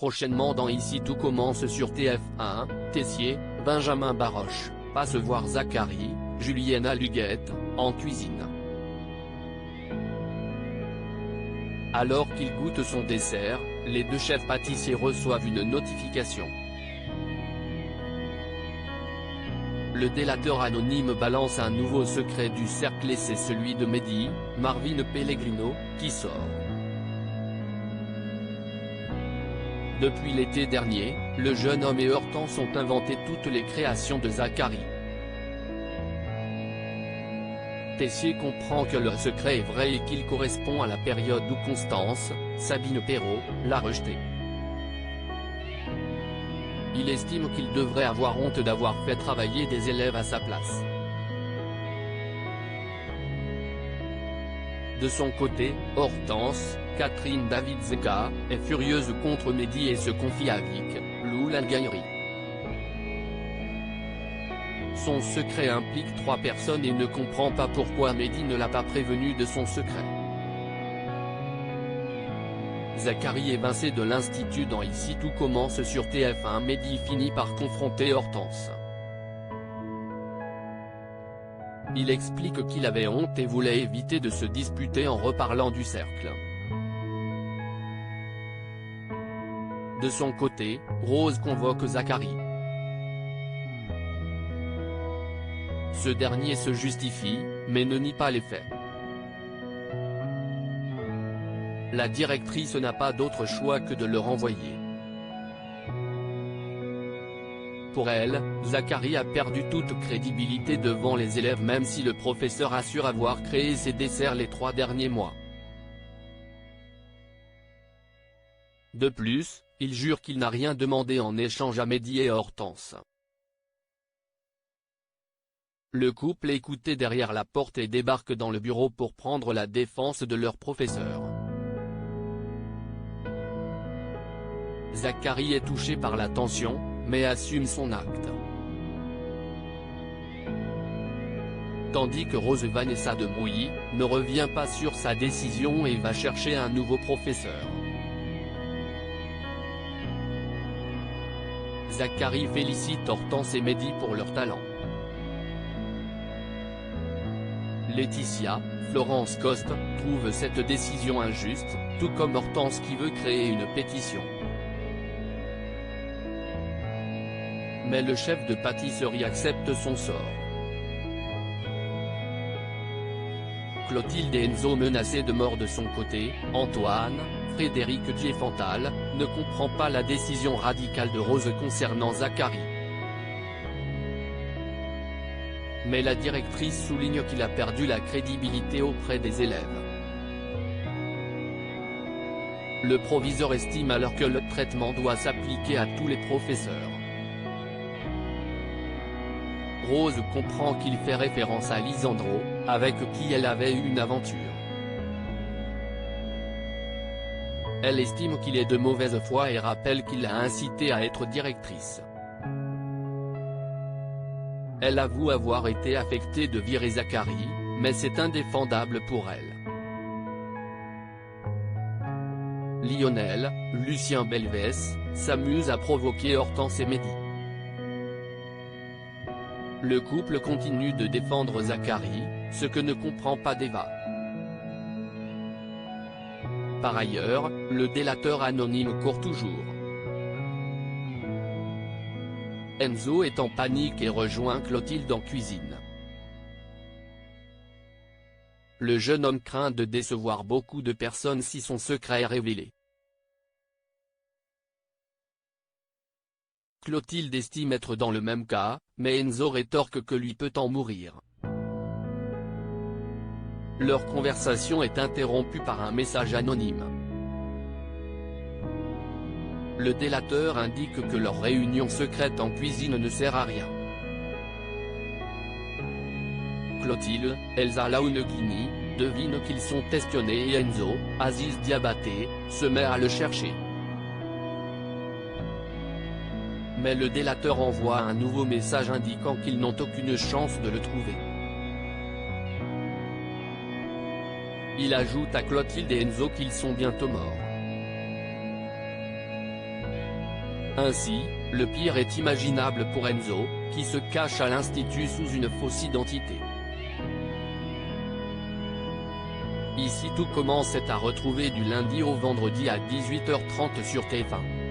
prochainement dans Ici tout commence sur TF1, Tessier, Benjamin Baroche, passe voir Zacharie, Julienne Aluguette, en cuisine. Alors qu'il goûte son dessert, les deux chefs pâtissiers reçoivent une notification. Le délateur anonyme balance un nouveau secret du cercle et c'est celui de Mehdi, Marvin Pellegrino, qui sort. Depuis l'été dernier, le jeune homme et Hortense ont inventé toutes les créations de Zacharie. Tessier comprend que le secret est vrai et qu'il correspond à la période où Constance, Sabine Perrault, l'a rejeté. Il estime qu'il devrait avoir honte d'avoir fait travailler des élèves à sa place. De son côté, Hortense, Catherine David-Zeka, est furieuse contre Mehdi et se confie à Vic, Lou Lalgaïri. Son secret implique 3 personnes et ne comprend pas pourquoi Mehdi ne l'a pas prévenu de son secret. Zacharie évincé de l'Institut dans Ici tout commence sur TF1. Mehdi finit par confronter Hortense. Il explique qu'il avait honte et voulait éviter de se disputer en reparlant du cercle. De son côté, Rose convoque Zacharie. Ce dernier se justifie, mais ne nie pas les faits. La directrice n'a pas d'autre choix que de le renvoyer. Pour elle, Zacharie a perdu toute crédibilité devant les élèves même si le professeur assure avoir créé ses desserts les 3 derniers mois. De plus, il jure qu'il n'a rien demandé en échange à Mehdi et Hortense. Le couple est écouté derrière la porte et débarque dans le bureau pour prendre la défense de leur professeur. Zacharie est touché par la tension, mais assume son acte. Tandis que Rose Vanessa de Brouilly ne revient pas sur sa décision et va chercher un nouveau professeur. Zacharie félicite Hortense et Mehdi pour leur talent. Laetitia, Florence Coste, trouve cette décision injuste, tout comme Hortense qui veut créer une pétition. Mais le chef de pâtisserie accepte son sort. Clotilde et Enzo menacés de mort de son côté, Antoine, Frédéric Diefenthal, ne comprend pas la décision radicale de Rose concernant Zacharie. Mais la directrice souligne qu'il a perdu la crédibilité auprès des élèves. Le proviseur estime alors que le traitement doit s'appliquer à tous les professeurs. Rose comprend qu'il fait référence à Lisandro, avec qui elle avait eu une aventure. Elle estime qu'il est de mauvaise foi et rappelle qu'il l'a incité à être directrice. Elle avoue avoir été affectée de virer Zacharie, mais c'est indéfendable pour elle. Lionel, Lucien Belvès, s'amuse à provoquer Hortense et Mehdi. Le couple continue de défendre Zacharie, ce que ne comprend pas Deva. Par ailleurs, le délateur anonyme court toujours. Enzo est en panique et rejoint Clotilde en cuisine. Le jeune homme craint de décevoir beaucoup de personnes si son secret est révélé. Clotilde estime être dans le même cas, mais Enzo rétorque que lui peut en mourir. Leur conversation est interrompue par un message anonyme. Le délateur indique que leur réunion secrète en cuisine ne sert à rien. Clotilde, Elsa Launeghini, devine qu'ils sont espionnés et Enzo, Aziz Diabaté, se met à le chercher. Mais le délateur envoie un nouveau message indiquant qu'ils n'ont aucune chance de le trouver. Il ajoute à Clotilde et Enzo qu'ils sont bientôt morts. Ainsi, le pire est imaginable pour Enzo, qui se cache à l'institut sous une fausse identité. Ici tout commence est à retrouver du lundi au vendredi à 18h30 sur TF1.